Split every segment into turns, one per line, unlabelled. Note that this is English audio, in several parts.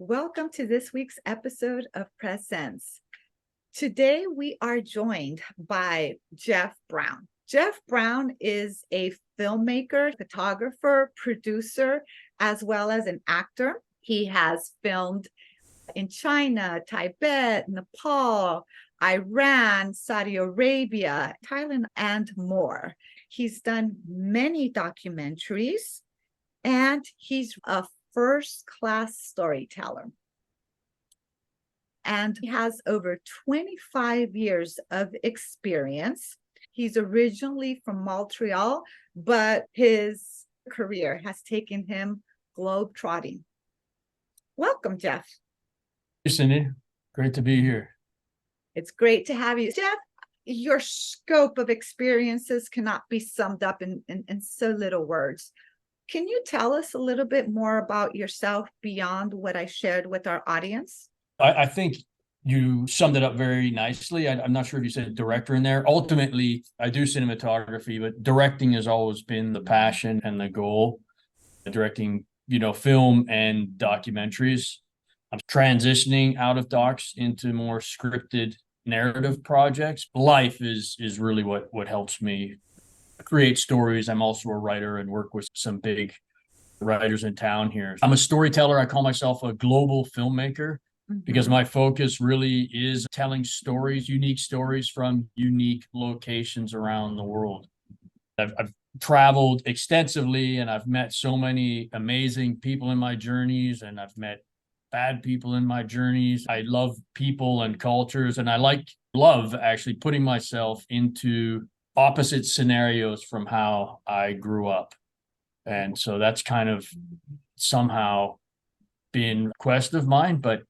Welcome to this week's episode of PreZence. Today we are joined by Geoff Browne. Geoff Browne is a filmmaker, photographer, producer, as well as an actor. He has filmed in China, Tibet, Nepal, Iran, Saudi Arabia, Thailand, and more. He's done many documentaries, and he's a first-class storyteller. And he has over 25 years of experience. He's originally from Montreal, but his career has taken him globe-trotting. Welcome, Geoff.
Hey, Cindy. Great to be here.
It's great to have you. Geoff, your scope of experiences cannot be summed up in so little words. Can you tell us a little bit more about yourself beyond what I shared with our audience?
I think you summed it up very nicely. I'm not sure if you said director in there. Ultimately, I do cinematography, but directing has always been the passion and the goal. Directing, film and documentaries. I'm transitioning out of docs into more scripted narrative projects. Life is really what helps me create stories. I'm also a writer and work with some big writers in town here. I'm a storyteller. I call myself a global filmmaker because my focus really is telling stories, unique stories from unique locations around the world. I've traveled extensively and I've met so many amazing people in my journeys, and I've met bad people in my journeys. I love people and cultures, and I love actually putting myself into opposite scenarios from how I grew up. And so that's kind of somehow been a quest of mine, but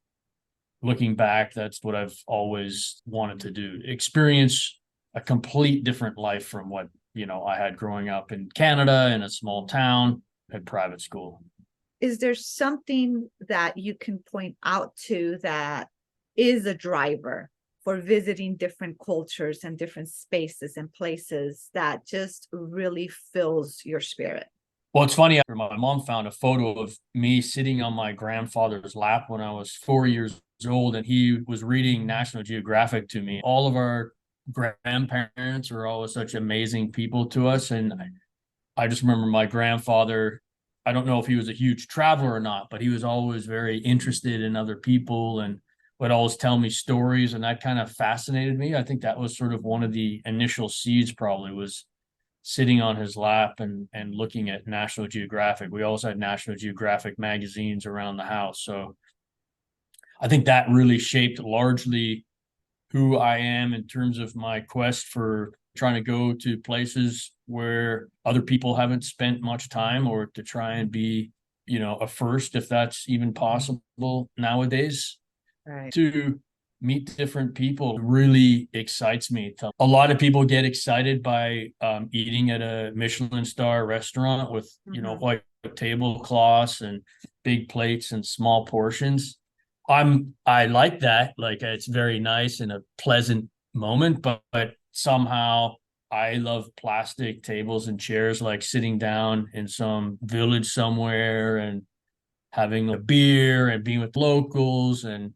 looking back, that's what I've always wanted to do. Experience a complete different life from what, I had growing up in Canada in a small town at private school.
Is there something that you can point out to that is a driver for visiting different cultures and different spaces and places that just really fills your spirit?
Well, it's funny. My mom found a photo of me sitting on my grandfather's lap when I was 4 years old, and he was reading National Geographic to me. All of our grandparents are always such amazing people to us. And I just remember my grandfather, I don't know if he was a huge traveler or not, but he was always very interested in other people and would always tell me stories. And that kind of fascinated me. I think that was sort of one of the initial seeds, probably, was sitting on his lap and looking at National Geographic. We also had National Geographic magazines around the house. So I think that really shaped largely who I am in terms of my quest for trying to go to places where other people haven't spent much time, or to try and be, a first, if that's even possible nowadays.
Right.
To meet different people really excites me. A lot of people get excited by eating at a Michelin star restaurant with, white tablecloths and big plates and small portions. I like that. Like, it's very nice and a pleasant moment, but somehow I love plastic tables and chairs, like sitting down in some village somewhere and having a beer and being with locals, and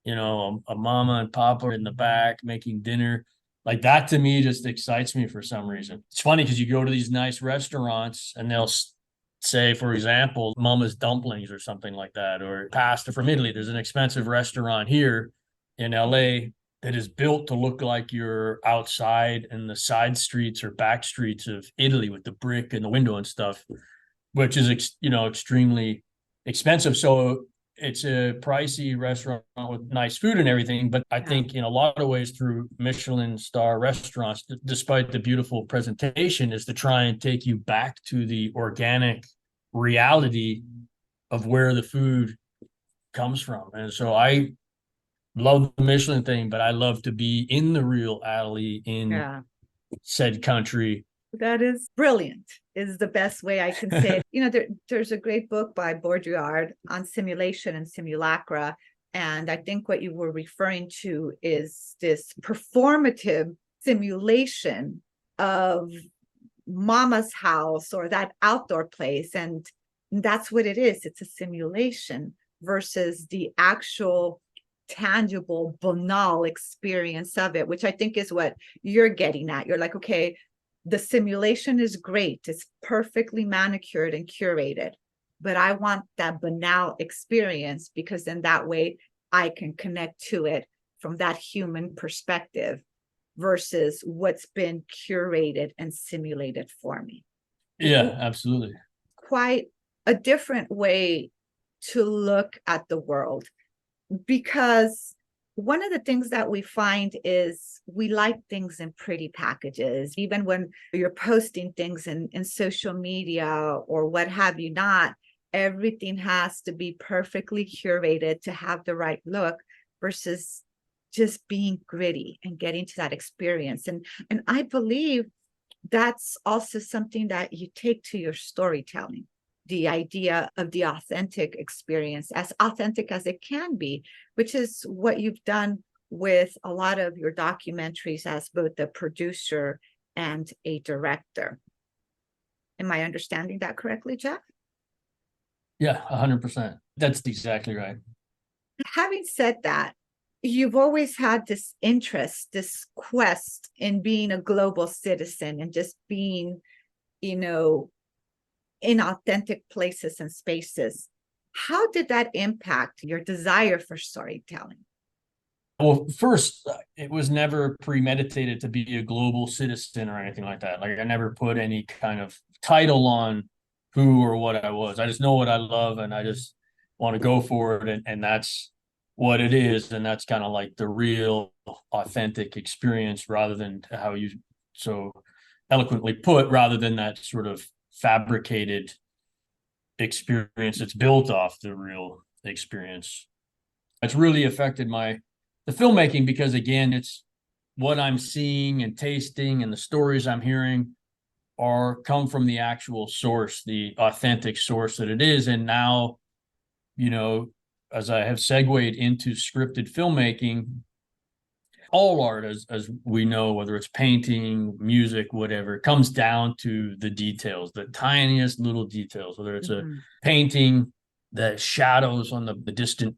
a mama and papa in the back making dinner. Like, that to me just excites me for some reason. It's funny because you go to these nice restaurants and they'll say, for example, Mama's dumplings or something like that, or pasta from Italy. There's an expensive restaurant here in LA that is built to look like you're outside in the side streets or back streets of Italy with the brick and the window and stuff, which is, extremely expensive. So it's a pricey restaurant with nice food and everything. But I think in a lot of ways, through Michelin star restaurants, despite the beautiful presentation, is to try and take you back to the organic reality of where the food comes from. And so I love the Michelin thing, but I love to be in the real alley in said country.
That is brilliant, is the best way I can say it. There's a great book by Baudrillard on simulation and simulacra. And I think what you were referring to is this performative simulation of mama's house or that outdoor place. And that's what it is. It's a simulation. versus the actual tangible, banal experience of it, which I think is what you're getting at. You're like, okay, the simulation is great. It's perfectly manicured and curated, but I want that banal experience because then that way I can connect to it from that human perspective versus what's been curated and simulated for me.
Yeah, absolutely.
Quite a different way to look at the world, because one of the things that we find is we like things in pretty packages. Even when you're posting things in social media or what have you not, everything has to be perfectly curated to have the right look versus just being gritty and getting to that experience. And I believe that's also something that you take to your storytelling, the idea of the authentic experience, as authentic as it can be, which is what you've done with a lot of your documentaries as both a producer and a director. Am I understanding that correctly, Geoff?
Yeah, 100%. That's exactly right.
Having said that, you've always had this interest, this quest in being a global citizen and just being, you know, in authentic places and spaces. How did that impact your desire for storytelling?
Well, first, it was never premeditated to be a global citizen or anything like that. Like I never put any kind of title on who or what I was. I just know what I love and I just want to go for it. And that's what it is. And that's kind of like the real authentic experience rather than how you so eloquently put, rather than that sort of fabricated experience that's built off the real experience. It's really affected the filmmaking because again, it's what I'm seeing and tasting and the stories I'm hearing are come from the actual source, the authentic source that it is. And now, you know, as I have segued into scripted filmmaking, all art, as we know, whether it's painting, music, whatever, it comes down to the details, the tiniest little details, whether it's a painting, the shadows on the distant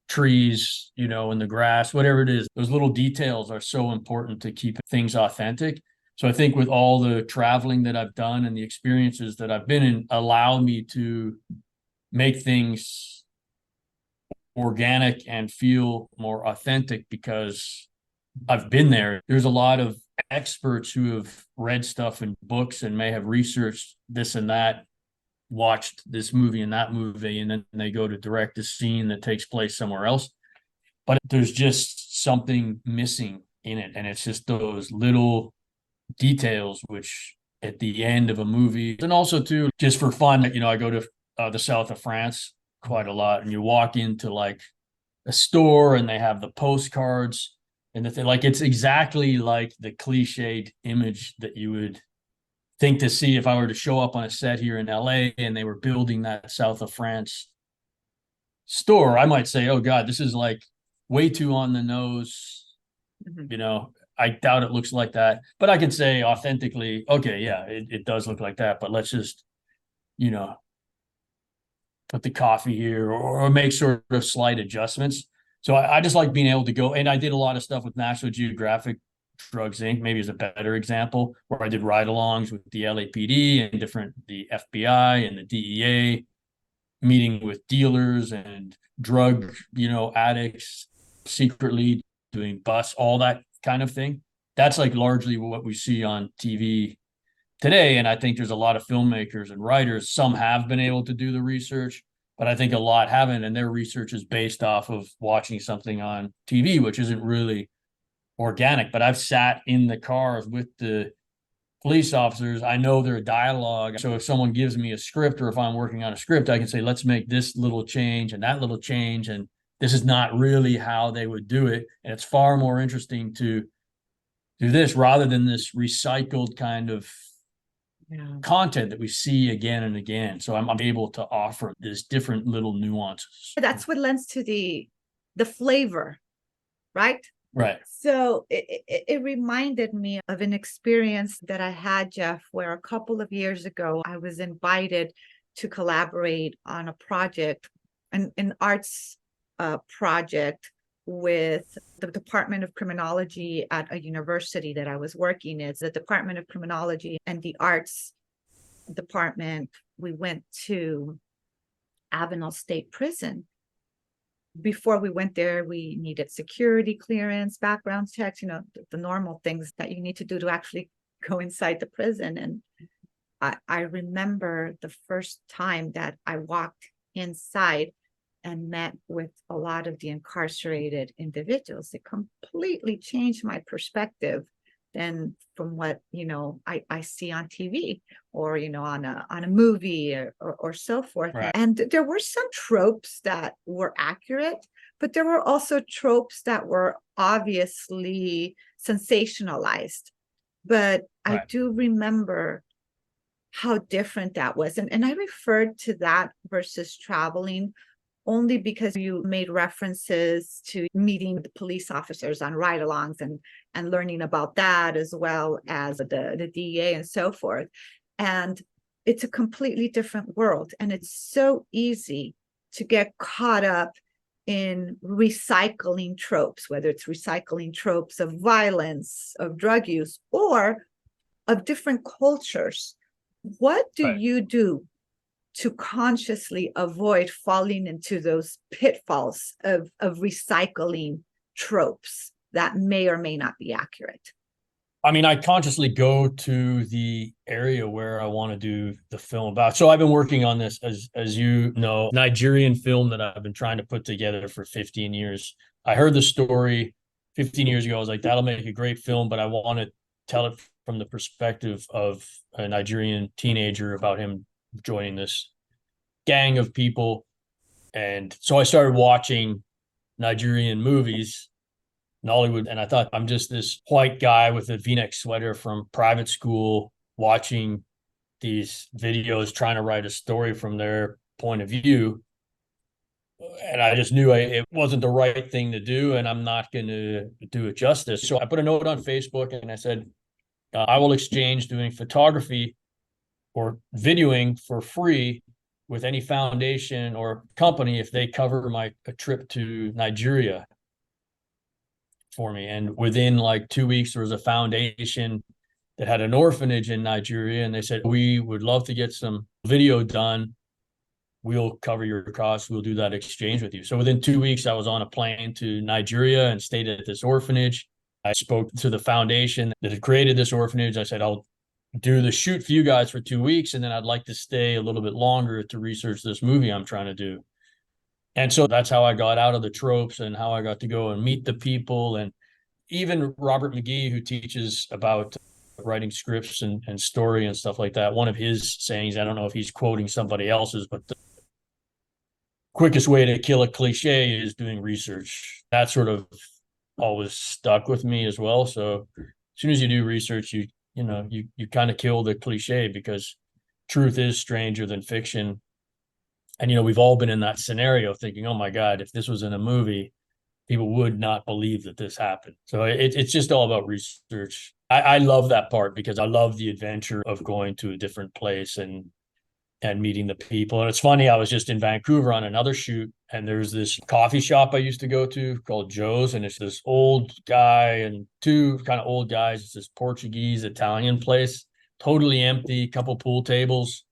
trees, you know, in the grass, whatever it is, those little details are so important to keep things authentic. So I think with all the traveling that I've done and the experiences that I've been in allow me to make things organic and feel more authentic because I've been there. There's a lot of experts who have read stuff in books and may have researched this and that, watched this movie and that movie, and then they go to direct a scene that takes place somewhere else. But there's just something missing in it. And it's just those little details, which at the end of a movie, and also too, just for fun, you know, I go to the south of France quite a lot, and you walk into like a store and they have the postcards and the thing, like it's exactly like the cliched image that you would think to see if I were to show up on a set here in LA and they were building that south of France store. I might say, oh God, this is like way too on the nose. You know, I doubt it looks like that. But I can say authentically, okay, yeah, it does look like that. But let's just, you know, put the coffee here or make sort of slight adjustments. So I just like being able to go, and I did a lot of stuff with National Geographic Drugs Inc. maybe is a better example, where I did ride-alongs with the LAPD and the FBI and the DEA, meeting with dealers and drug, you know, addicts, secretly doing bus, all that kind of thing. That's like largely what we see on TV today. And I think there's a lot of filmmakers and writers. Some have been able to do the research, but I think a lot haven't. And their research is based off of watching something on TV, which isn't really organic. But I've sat in the cars with the police officers. I know their dialogue. So if someone gives me a script or if I'm working on a script, I can say, let's make this little change and that little change. And this is not really how they would do it. And it's far more interesting to do this rather than this recycled kind of content that we see again and again. So I'm able to offer this different little nuances.
That's what lends to the flavor, right?
Right.
So it reminded me of an experience that I had, Geoff, where a couple of years ago, I was invited to collaborate on a project an arts project with the Department of Criminology at a university that I was working. It's the Department of Criminology and the Arts Department. We went to Avenel State Prison. Before we went there, we needed security clearance, background checks, the normal things that you need to do to actually go inside the prison. And I remember the first time that I walked inside and met with a lot of the incarcerated individuals. It completely changed my perspective than from what I see on TV or on a movie or so forth.
Right.
And there were some tropes that were accurate, but there were also tropes that were obviously sensationalized. But I
Right.
do remember how different that was. And I referred to that versus traveling only because you made references to meeting the police officers on ride-alongs and learning about that, as well as the DEA and so forth. And it's a completely different world. And it's so easy to get caught up in recycling tropes, whether it's recycling tropes of violence, of drug use, or of different cultures. What do
Right.
you do to consciously avoid falling into those pitfalls of recycling tropes that may or may not be accurate?
I mean, I consciously go to the area where I want to do the film about. So I've been working on this, as you know, Nigerian film that I've been trying to put together for 15 years. I heard the story 15 years ago. I was like, that'll make a great film, but I want to tell it from the perspective of a Nigerian teenager about him joining this gang of people. And so I started watching Nigerian movies, Nollywood, and I thought, I'm just this white guy with a V-neck sweater from private school watching these videos, trying to write a story from their point of view. And I just knew it wasn't the right thing to do, and I'm not going to do it justice. So I put a note on Facebook and I said, I will exchange doing photography or videoing for free with any foundation or company if they cover a trip to Nigeria for me. And within like 2 weeks, there was a foundation that had an orphanage in Nigeria, and they said, we would love to get some video done. We'll cover your costs. We'll do that exchange with you. So within 2 weeks, I was on a plane to Nigeria and stayed at this orphanage. I spoke to the foundation that had created this orphanage. I said, I'll do the shoot for you guys for 2 weeks, and then I'd like to stay a little bit longer to research this movie I'm trying to do. And so that's how I got out of the tropes and how I got to go and meet the people. And even Robert McGee, who teaches about writing scripts and story and stuff like that, one of his sayings, I don't know if he's quoting somebody else's, but the quickest way to kill a cliche is doing research. That sort of always stuck with me as well. So as soon as you do research, you kind of kill the cliche, because truth is stranger than fiction. And we've all been in that scenario thinking, oh my God, if this was in a movie, people would not believe that this happened. So it's just all about research. I love that part because I love the adventure of going to a different place and meeting the people. And it's funny, I was just in Vancouver on another shoot, and there's this coffee shop I used to go to called Joe's, and it's this old guy and two kind of old guys. It's this Portuguese Italian place, totally empty, couple pool tables,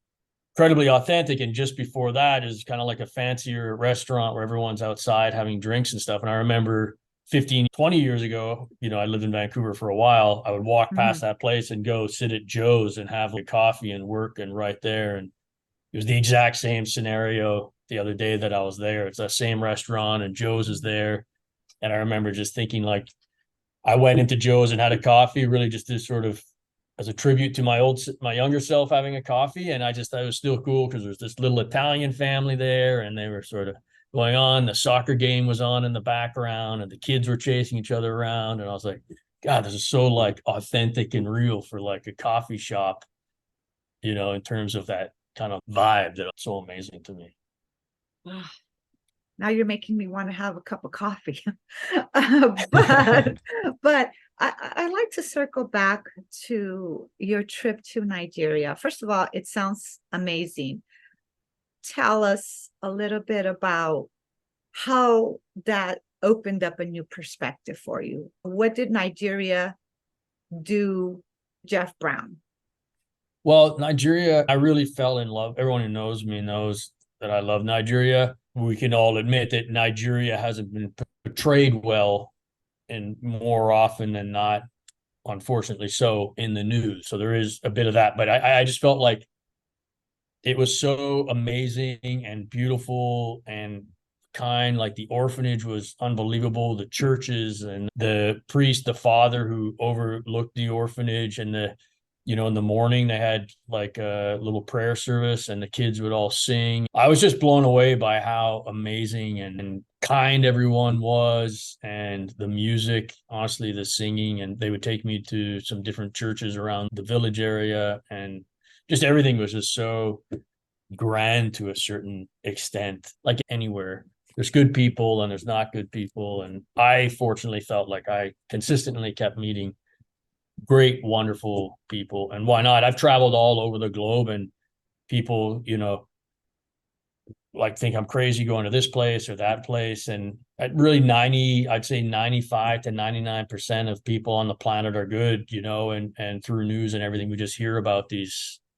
incredibly authentic. And just before that is kind of like a fancier restaurant where everyone's outside having drinks and stuff. And I remember 15, 20 years ago, I lived in Vancouver for a while. I would walk past that place and go sit at Joe's and have a coffee and work and right there. And it was the exact same scenario the other day that I was there. It's that same restaurant and Joe's is there. And I remember just thinking, like, I went into Joe's and had a coffee, really just this sort of as a tribute to my younger self having a coffee. And I just thought it was still cool because there's this little Italian family there, and they were sort of going on. The soccer game was on in the background, and the kids were chasing each other around. And I was like, God, this is so like authentic and real for like a coffee shop, in terms of that kind of vibe that's so amazing to me.
Now you're making me want to have a cup of coffee. but I like to circle back to your trip to Nigeria. First of all, it sounds amazing. tell us a little bit about how that opened up a new perspective for you? What did Nigeria do, Geoff Browne?
Well, Nigeria, I really fell in love. Everyone who knows me knows that I love Nigeria. We can all admit that Nigeria hasn't been portrayed well, and more often than not, unfortunately so, in the news. So there is a bit of that. But I just felt like it was so amazing and beautiful and kind. Like the orphanage was unbelievable, the churches and the priest, the father who overlooked the orphanage, and in the morning they had like a little prayer service and the kids would all sing. I was just blown away by how amazing and kind everyone was, and the music, honestly, the singing. And they would take me to some different churches around the village area, and just everything was just so grand to a certain extent. Like anywhere, there's good people and there's not good people. And I fortunately felt like I consistently kept meeting great, wonderful people. And why not? I've traveled all over the globe, and people, like think I'm crazy going to this place or that place. And really I'd say 95 to 99% of people on the planet are good, and through news and everything, we just hear about the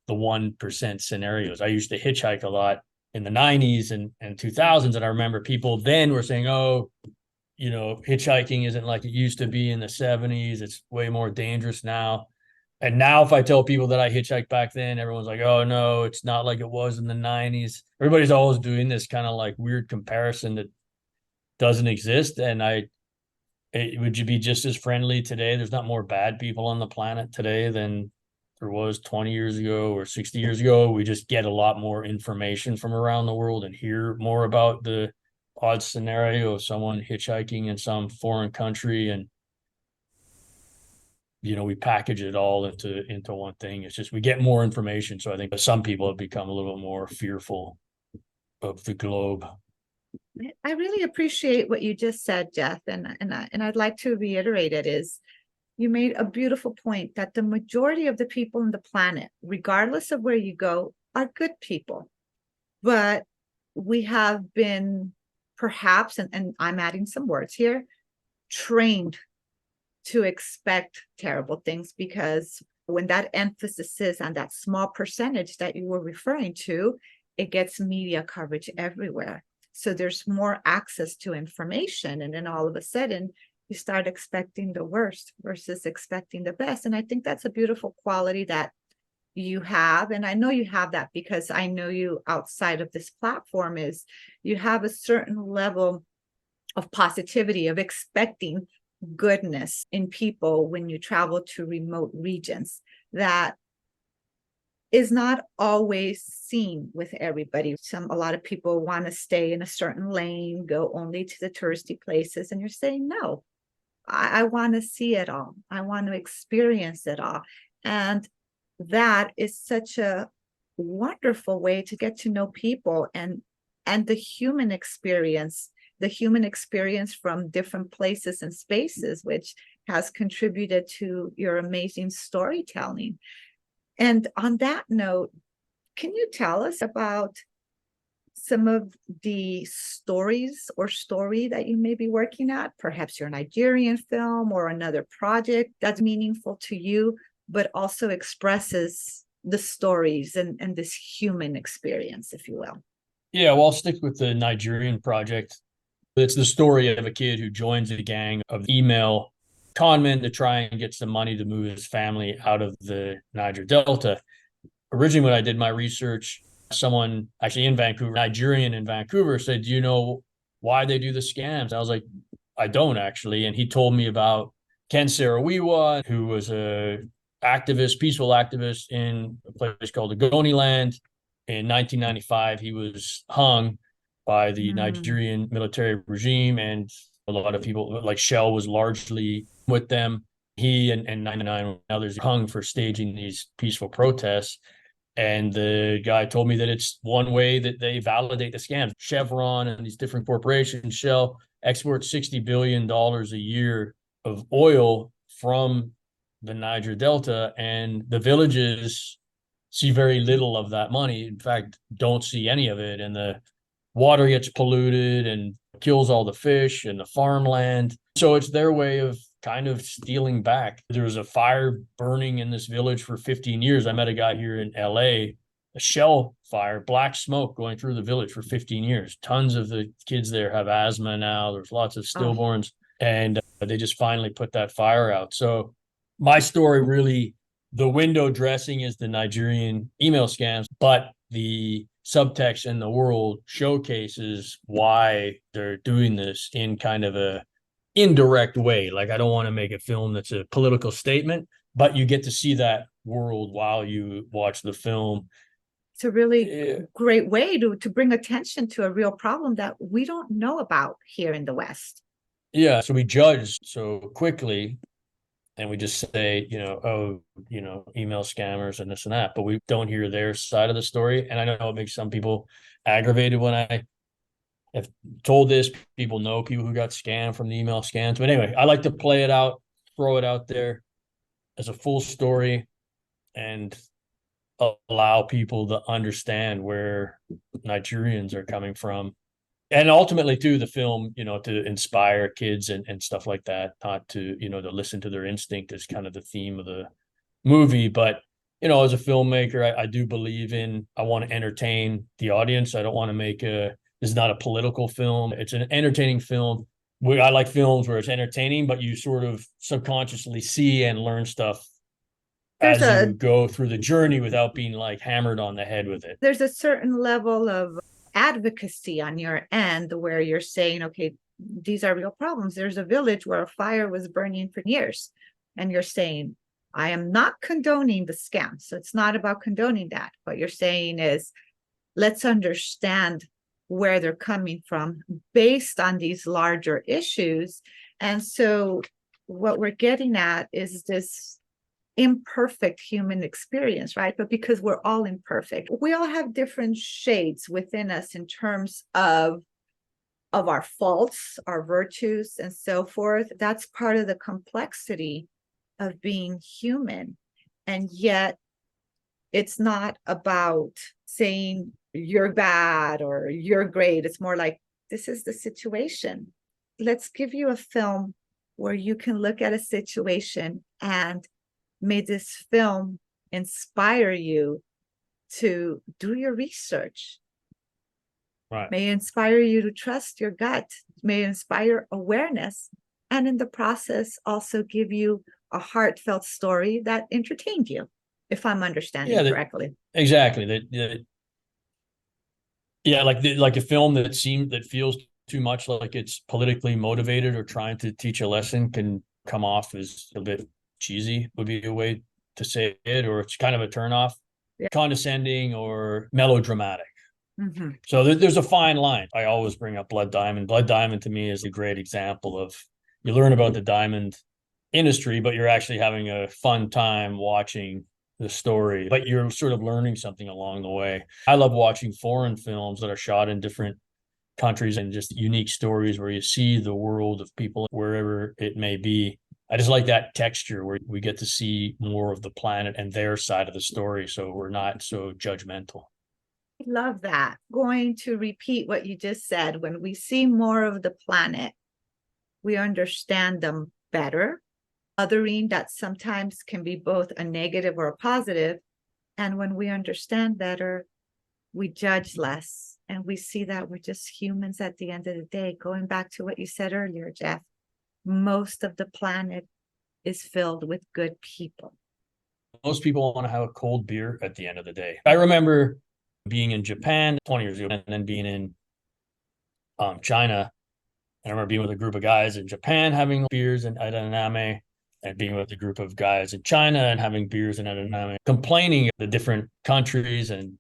1% scenarios. I used to hitchhike a lot in the 90s and 2000s. And I remember people then were saying, oh, hitchhiking isn't like it used to be in the 70s. It's way more dangerous now. And now if I tell people that I hitchhiked back then, everyone's like, oh no, it's not like it was in the 90s. Everybody's always doing this kind of like weird comparison that doesn't exist. And would you be just as friendly today? There's not more bad people on the planet today than there was 20 years ago or 60 years ago. We just get a lot more information from around the world and hear more about the odd scenario of someone hitchhiking in some foreign country. And we package it all into one thing. It's just we get more information. So I think some people have become a little more fearful of the globe.
I really appreciate what you just said, Geoff, and I'd like to reiterate it. Is you made a beautiful point that the majority of the people on the planet, regardless of where you go, are good people. But we have been perhaps, and I'm adding some words here, trained to expect terrible things, because when that emphasis is on that small percentage that you were referring to, it gets media coverage everywhere. So there's more access to information. And then all of a sudden, you start expecting the worst versus expecting the best. And I think that's a beautiful quality that you have. And I know you have that because I know you outside of this platform. Is you have a certain level of positivity, of expecting goodness in people when you travel to remote regions that is not always seen with everybody. A lot of people want to stay in a certain lane, go only to the touristy places, and you're saying, no, I want to see it all. I want to experience it all. And that is such a wonderful way to get to know people and the human experience from different places and spaces, which has contributed to your amazing storytelling. And on that note, can you tell us about some of the story that you may be working at? Perhaps your Nigerian film or another project that's meaningful to you, but also expresses the stories and this human experience, if you will.
Yeah, well, I'll stick with the Nigerian project. It's the story of a kid who joins a gang of email conmen to try and get some money to move his family out of the Niger Delta. Originally, when I did my research, someone actually in Vancouver, Nigerian in Vancouver, said, do you know why they do the scams? I was like, I don't actually. And he told me about Ken Saro-Wiwa, who was a peaceful activist in a place called Ogoniland. In 1995, he was hung by the Nigerian military regime, and a lot of people, like Shell, was largely with them. He and 99 and others hung for staging these peaceful protests. And the guy told me that it's one way that they validate the scams. Chevron and these different corporations, Shell, export $60 billion a year of oil from the Niger Delta, and the villages see very little of that money. In fact, don't see any of it. And the water gets polluted and kills all the fish and the farmland. So it's their way of kind of stealing back. There was a fire burning in this village for 15 years. I met a guy here in LA, a shell fire, black smoke going through the village for 15 years. Tons of the kids there have asthma now. There's lots of stillborns. And they just finally put that fire out. So my story really, the window dressing is the Nigerian email scams, but the subtext in the world showcases why they're doing this in kind of a indirect way. Like, I don't want to make a film that's a political statement, but you get to see that world while you watch the film.
It's a really great way to bring attention to a real problem that we don't know about here in the West.
Yeah. So we judge so quickly and we just say, email scammers and this and that, but we don't hear their side of the story. And I know it makes some people aggravated when I have told this. People know people who got scammed from the email scams. But anyway, I like to play it out, throw it out there as a full story and allow people to understand where Nigerians are coming from. And ultimately, too, the film, to inspire kids and stuff like that, not to, to listen to their instinct is kind of the theme of the movie. But, as a filmmaker, I do believe I want to entertain the audience. I don't want to this is not a political film. It's an entertaining film. I like films where it's entertaining, but you sort of subconsciously see and learn stuff as you go through the journey without being like hammered on the head with it.
There's a certain level of advocacy on your end where you're saying, okay, these are real problems. There's a village where a fire was burning for years. And you're saying, I am not condoning the scam. So it's not about condoning that. What you're saying is, let's understand where they're coming from based on these larger issues. And so what we're getting at is this imperfect human experience, right? But because we're all imperfect, we all have different shades within us in terms of our faults, our virtues, and so forth. That's part of the complexity of being human. And yet it's not about saying you're bad or you're great. It's more like, this is the situation. Let's give you a film where you can look at a situation, and may this film inspire you to do your research.
Right.
May it inspire you to trust your gut. May it inspire awareness. And in the process, also give you a heartfelt story that entertained you, if I'm understanding correctly.
Exactly. Like a film that feels too much like it's politically motivated or trying to teach a lesson can come off as a bit cheesy, would be a way to say it, or it's kind of a turnoff, condescending or melodramatic.
Mm-hmm.
So there's a fine line. I always bring up Blood Diamond. Blood Diamond to me is a great example of, you learn about the diamond industry, but you're actually having a fun time watching the story, but you're sort of learning something along the way. I love watching foreign films that are shot in different countries and just unique stories where you see the world of people wherever it may be. I just like that texture where we get to see more of the planet and their side of the story, so we're not so judgmental.
I love that. Going to repeat what you just said. When we see more of the planet, we understand them better. Othering that sometimes can be both a negative or a positive. And when we understand better, we judge less. And we see that we're just humans at the end of the day. Going back to what you said earlier, Geoff, most of the planet is filled with good people.
Most people want to have a cold beer at the end of the day. I remember being in Japan 20 years ago and then being in China. I remember being with a group of guys in Japan having beers at aname, and being with a group of guys in China and having beers in aname, complaining the different countries and,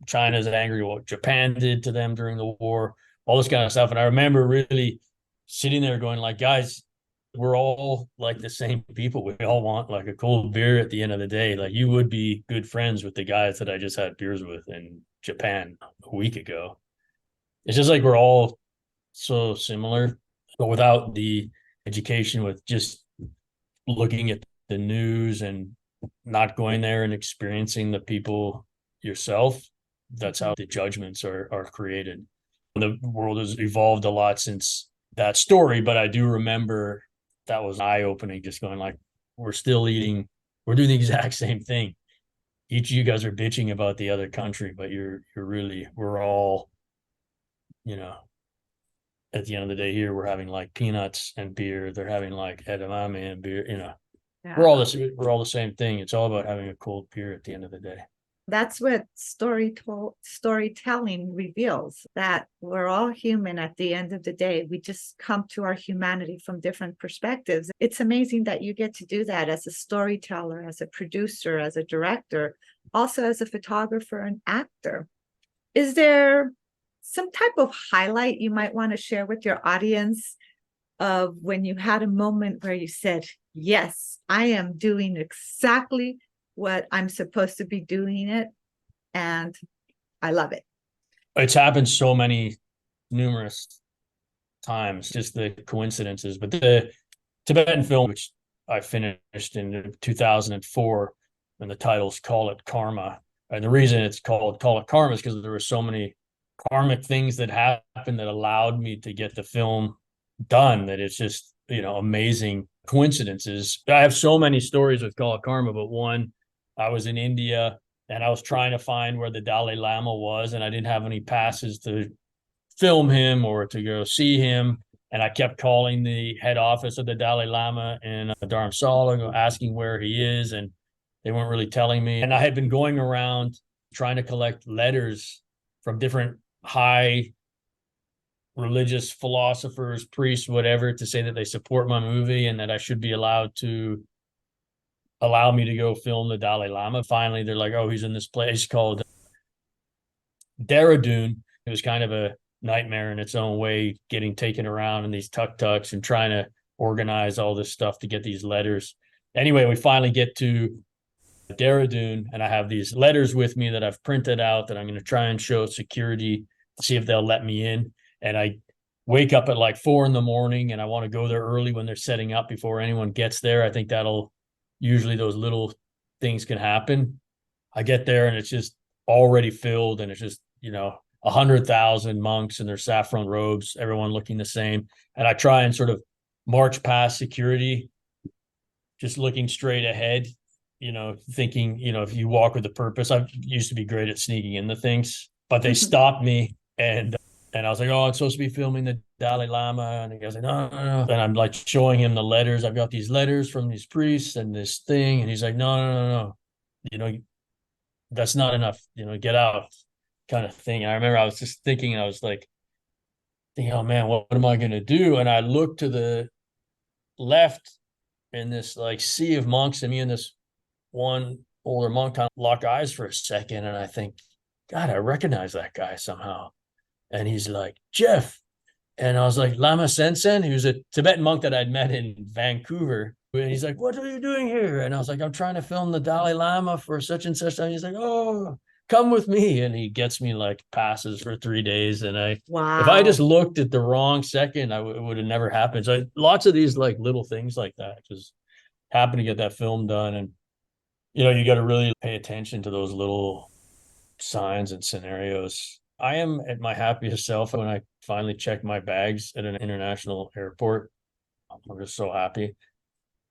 China's angry what Japan did to them during the war, all this kind of stuff. And I remember really sitting there going like, guys, we're all like the same people. We all want like a cold beer at the end of the day. Like, you would be good friends with the guys that I just had beers with in Japan a week ago. It's just like we're all so similar, but without the education, with just looking at the news and not going there and experiencing the people yourself, that's how the judgments are created. The world has evolved a lot since that story, but I do remember that was eye-opening, just going like, we're still eating, we're doing the exact same thing. Each of you guys are bitching about the other country, but you're really, we're all, you know, at the end of the day here, we're having like peanuts and beer. They're having like edamame and beer,
Yeah.
we're all the same thing. It's all about having a cold beer at the end of the day.
That's what storytelling reveals, that we're all human at the end of the day. We just come to our humanity from different perspectives. It's amazing that you get to do that as a storyteller, as a producer, as a director, also as a photographer and actor. Is there some type of highlight you might want to share with your audience of when you had a moment where you said, yes, I am doing exactly what I'm supposed to be doing it, and I love it?
It's happened so many numerous times, just the coincidences. But the Tibetan film, which I finished in 2004, and the title's Call It Karma. And the reason it's called Call It Karma is because there were so many karmic things that happened that allowed me to get the film done, that it's just, amazing coincidences. I have so many stories with Call It Karma, but one, I was in India and I was trying to find where the Dalai Lama was, and I didn't have any passes to film him or to go see him. And I kept calling the head office of the Dalai Lama in Dharamsala, asking where he is, and they weren't really telling me. And I had been going around trying to collect letters from different high religious philosophers, priests, whatever, to say that they support my movie and that I should be allowed to allow me to go film the Dalai Lama. Finally, they're like, oh, he's in this place called Dehradun. It was kind of a nightmare in its own way, getting taken around in these tuk-tuks and trying to organize all this stuff to get these letters. Anyway, we finally get to Dehradun, and I have these letters with me that I've printed out that I'm going to try and show security to see if they'll let me in. And I wake up at like 4 a.m, and I want to go there early when they're setting up before anyone gets there. I think that'll usually, those little things can happen. I get there and it's just already filled, and it's just 100,000 monks in their saffron robes, everyone looking the same. And I try and sort of march past security, just looking straight ahead, thinking, if you walk with a purpose. I used to be great at sneaking into things, but they stopped me, and I was like, oh, I'm supposed to be filming the Dalai Lama. And the guy's like, no, no, no. And I'm like showing him the letters. I've got these letters from these priests and this thing. And he's like, no, no, no, no. That's not enough, get out, kind of thing. And I remember I was just thinking, I was like, oh man, what am I going to do? And I looked to the left in this like sea of monks, and me and this one older monk kind of lock eyes for a second. And I think, God, I recognize that guy somehow. And he's like, Geoff. And I was like, Lama Sensen, who's a Tibetan monk that I'd met in Vancouver. And he's like, what are you doing here? And I was like, I'm trying to film the Dalai Lama for such and such. And he's like, oh, come with me. And he gets me like passes for 3 days. And if I just looked at the wrong second, it would have never happened. So lots of these like little things like that just happen to get that film done. And, you got to really pay attention to those little signs and scenarios. I am at my happiest self when I finally check my bags at an international airport. I'm just so happy.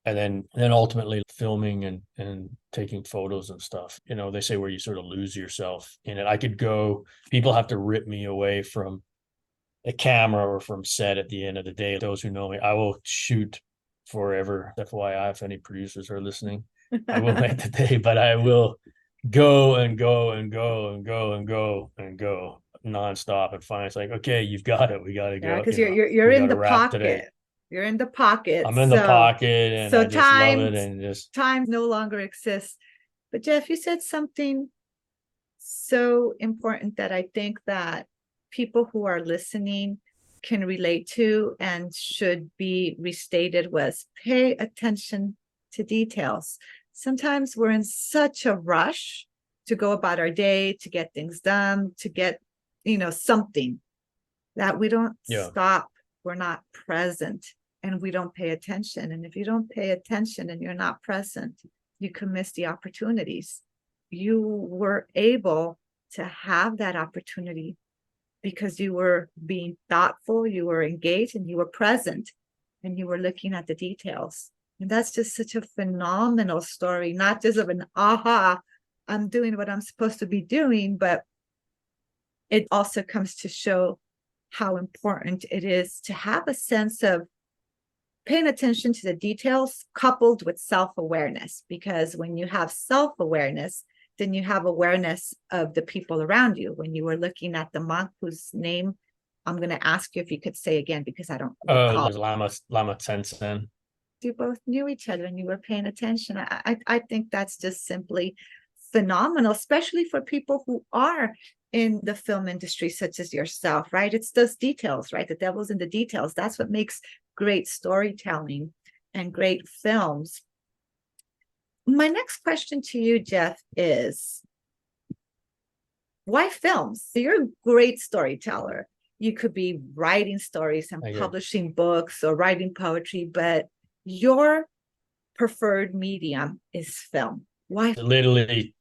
And then ultimately filming and taking photos and stuff. They say where you sort of lose yourself in it. I could go, people have to rip me away from a camera or from set at the end of the day. Those who know me, I will shoot forever. FYI, if any producers are listening, I will make the day, but I will go and go and go and go and go and go nonstop. And finally it's like, okay, you've got it. We got to go.
Because you're in the pocket. You're in the pocket.
I'm in the pocket, and I just love it. And just
time no longer exists. But Geoff, you said something so important that I think that people who are listening can relate to and should be restated, was pay attention to details. Sometimes we're in such a rush to go about our day, to get things done, to get, something, that we don't stop. We're not present, and we don't pay attention. And if you don't pay attention and you're not present, you could miss the opportunities. You were able to have that opportunity because you were being thoughtful, you were engaged, and you were present, and you were looking at the details. And that's just such a phenomenal story, not just of an aha, I'm doing what I'm supposed to be doing, but it also comes to show how important it is to have a sense of paying attention to the details coupled with self-awareness. Because when you have self-awareness, then you have awareness of the people around you. When you were looking at the monk whose name I'm going to ask you if you could say again, because I don't recall.
Lama Tenzin.
You both knew each other and you were paying attention. I think that's just simply phenomenal, especially for people who are in the film industry, such as yourself, right? It's those details, right? The devil's in the details. That's what makes great storytelling and great films. My next question to you, Geoff, is why films? You're a great storyteller. You could be writing stories and publishing books or writing poetry, but your preferred medium is film. Why?
Literally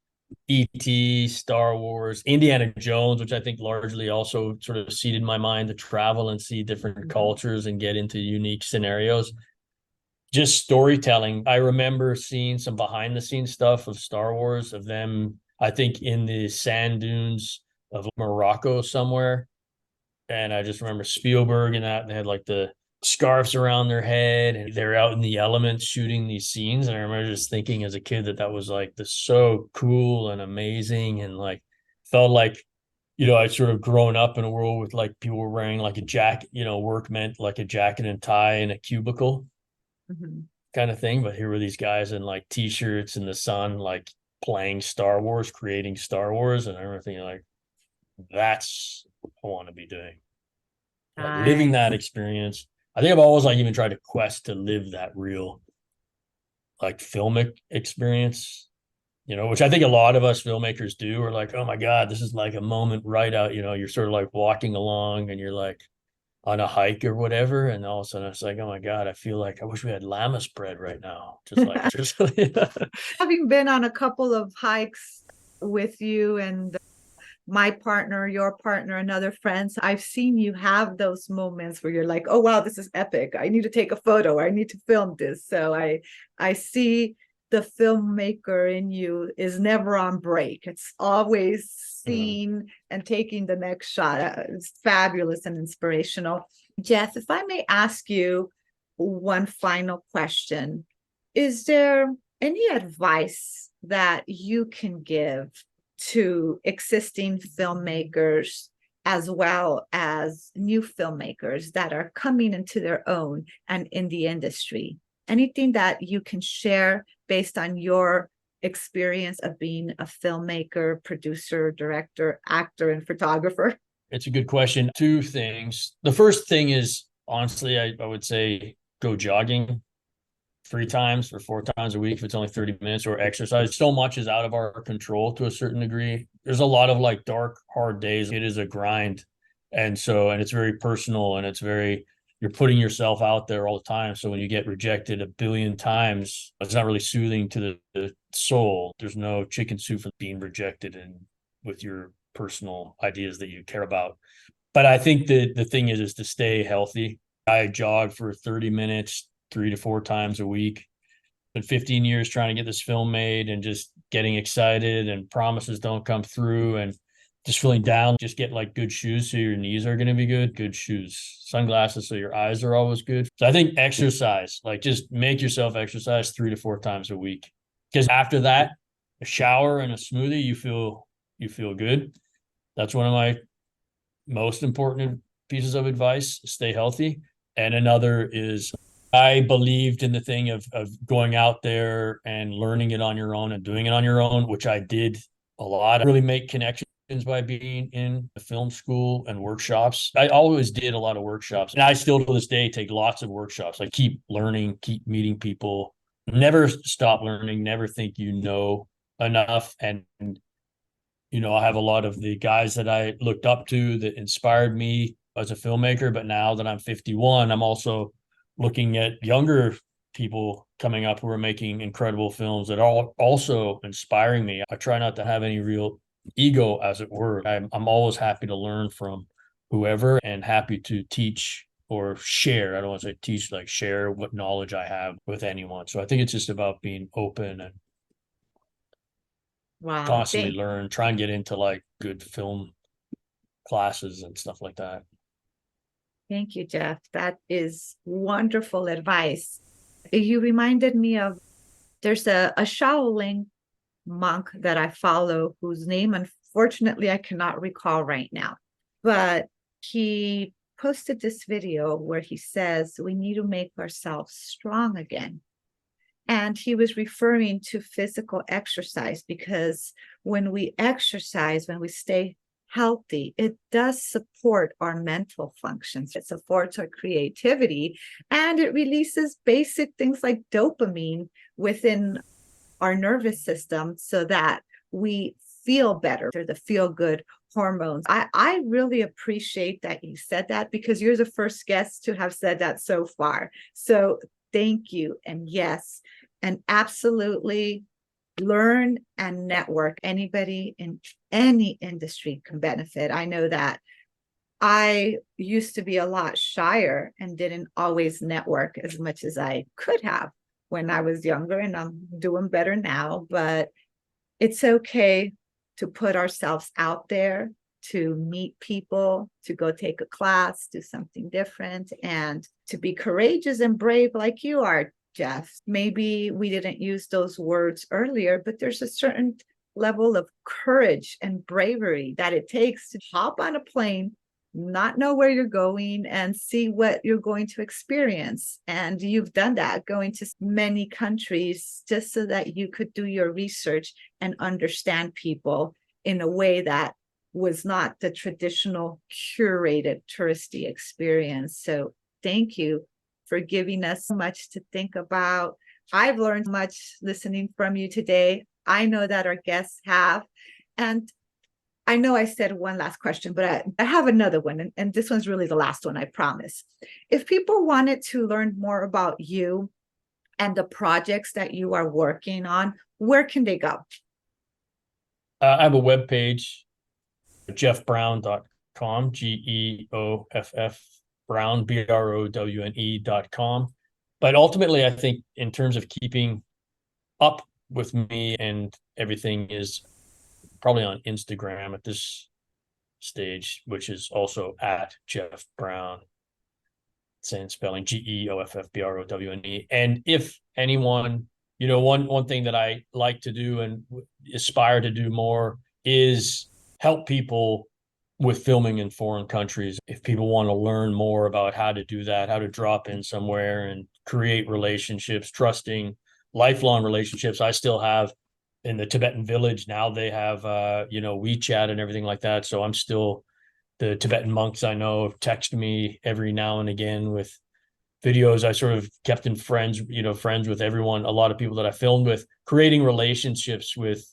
E.T., Star Wars, Indiana Jones, which I think largely also sort of seeded my mind to travel and see different cultures and get into unique scenarios. Just storytelling. I remember seeing some behind the scenes stuff of Star Wars, of them, I think in the sand dunes of Morocco somewhere. And I just remember Spielberg and that they had like the scarves around their head and they're out in the elements shooting these scenes. And I remember just thinking as a kid that was like this so cool and amazing, and like felt like, I'd sort of grown up in a world with like people were wearing like a jacket, work meant like a jacket and tie in a cubicle kind of thing. But here were these guys in like t-shirts in the sun, like playing Star Wars, creating Star Wars. And I remember thinking like, that's what I want to be doing. Like living that experience. I think I've always like even tried to quest to live that real like filmic experience, which I think a lot of us filmmakers do. Are like, oh my God, this is like a moment right out, you're sort of like walking along and you're like on a hike or whatever. And all of a sudden it's like, oh my God, I feel like I wish we had llama spread right now. Just like,
having been on a couple of hikes with you and my partner, your partner, and other friends, I've seen you have those moments where you're like, oh, wow, this is epic. I need to take a photo. I need to film this. So I see the filmmaker in you is never on break. It's always seeing and taking the next shot. It's fabulous and inspirational. Geoff, if I may ask you one final question, is there any advice that you can give to existing filmmakers as well as new filmmakers that are coming into their own and in the industry? Anything that you can share based on your experience of being a filmmaker, producer, director, actor, and photographer?
It's a good question. Two things. The first thing is, honestly, I would say go jogging 3 times or 4 times a week if it's only 30 minutes, or exercise. So much is out of our control to a certain degree. There's a lot of like dark, hard days. It is a grind. And it's very personal, and you're putting yourself out there all the time. So when you get rejected a billion times, it's not really soothing to the soul. There's no chicken soup for being rejected and with your personal ideas that you care about. But I think the thing is to stay healthy. I jog for 30 minutes, 3 to 4 times a week. Been 15 years trying to get this film made and just getting excited, and promises don't come through, and just feeling down. Just get like good shoes so your knees are going to be good shoes, sunglasses so your eyes are always good. So I think exercise, like just make yourself exercise 3 to 4 times a week, because after that, a shower and a smoothie, you feel good. That's one of my most important pieces of advice. Stay healthy. And another is, I believed in the thing of going out there and learning it on your own and doing it on your own, which I did a lot. I really make connections by being in the film school and workshops. I always did a lot of workshops, and I still to this day take lots of workshops. I keep learning, keep meeting people, never stop learning, never think you know enough. And I have a lot of the guys that I looked up to that inspired me as a filmmaker. But now that I'm 51, I'm also looking at younger people coming up who are making incredible films that are also inspiring me. I try not to have any real ego, as it were. I'm always happy to learn from whoever and happy to teach or share. I don't want to say teach, like share what knowledge I have with anyone. So I think it's just about being open and
Wow.
constantly learn, try and get into like good film classes and stuff like that.
Thank you, Geoff. That is wonderful advice. You reminded me of, there's a Shaolin monk that I follow whose name, unfortunately, I cannot recall right now. But he posted this video where he says, we need to make ourselves strong again. And he was referring to physical exercise, because when we exercise, when we stay healthy, it does support our mental functions. It supports our creativity, and it releases basic things like dopamine within our nervous system so that we feel better. They're the feel-good hormones. I really appreciate that you said that, because you're the first guest to have said that so far. So thank you. And yes, and absolutely learn and network. Anybody in any industry can benefit. I know that I used to be a lot shyer and didn't always network as much as I could have when I was younger, and I'm doing better now. But it's okay to put ourselves out there, to meet people, to go take a class, do something different, and to be courageous and brave like you are, Geoff. Maybe we didn't use those words earlier, but there's a certain level of courage and bravery that it takes to hop on a plane, not know where you're going, and see what you're going to experience. And you've done that, going to many countries just so that you could do your research and understand people in a way that was not the traditional curated touristy experience. So thank you for giving us so much to think about. I've learned much listening from you today. I know that our guests have. And I know I said one last question, but I have another one. And this one's really the last one, I promise. If people wanted to learn more about you and the projects that you are working on, where can they go?
I have a webpage, geoffbrowne.com, Geoff Browne, BROWNE.com. But ultimately, I think in terms of keeping up with me and everything is probably on Instagram at this stage, which is also at Geoff Browne, same spelling, GEOFFBROWNE. And if anyone, one thing that I like to do and aspire to do more is help people with filming in foreign countries. If people want to learn more about how to do that, how to drop in somewhere and create relationships, trusting, lifelong relationships. I still have in the Tibetan village now, they have WeChat and everything like that. So I'm still, the Tibetan monks I know text me every now and again with videos. I sort of kept in friends with everyone, a lot of people that I filmed with, creating relationships with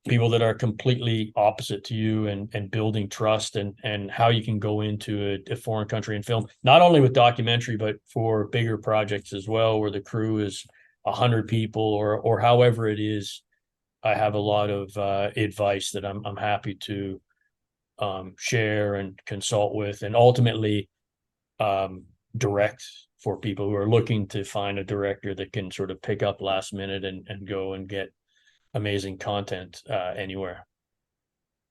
people that are completely opposite to you, and building trust and how you can go into a foreign country and film, not only with documentary, but for bigger projects as well, where the crew is 100 people or however it is. I have a lot of advice that I'm happy to share and consult with, and ultimately direct for people who are looking to find a director that can sort of pick up last minute and go and get amazing content anywhere.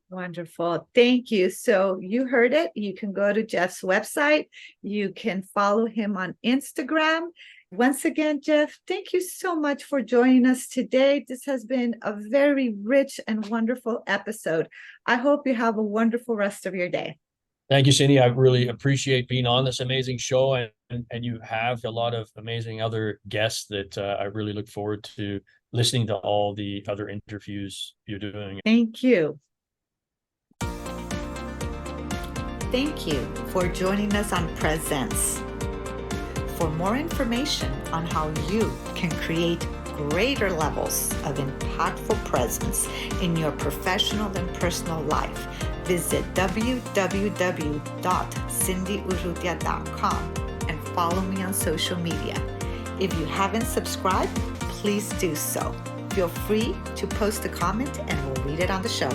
Wonderful. Thank you. So you heard it. You can go to Geoff's website. You can follow him on Instagram. Once again, Geoff, thank you so much for joining us today. This has been a very rich and wonderful episode. I hope you have a wonderful rest of your day.
Thank you, Cindy. I really appreciate being on this amazing show, and you have a lot of amazing other guests that I really look forward to listening to all the other interviews you're doing.
Thank you. Thank you for joining us on PreZence. For more information on how you can create greater levels of impactful presence in your professional and personal life, visit www.cindyurrutia.com and follow me on social media. If you haven't subscribed, please do so. Feel free to post a comment and we'll read it on the show.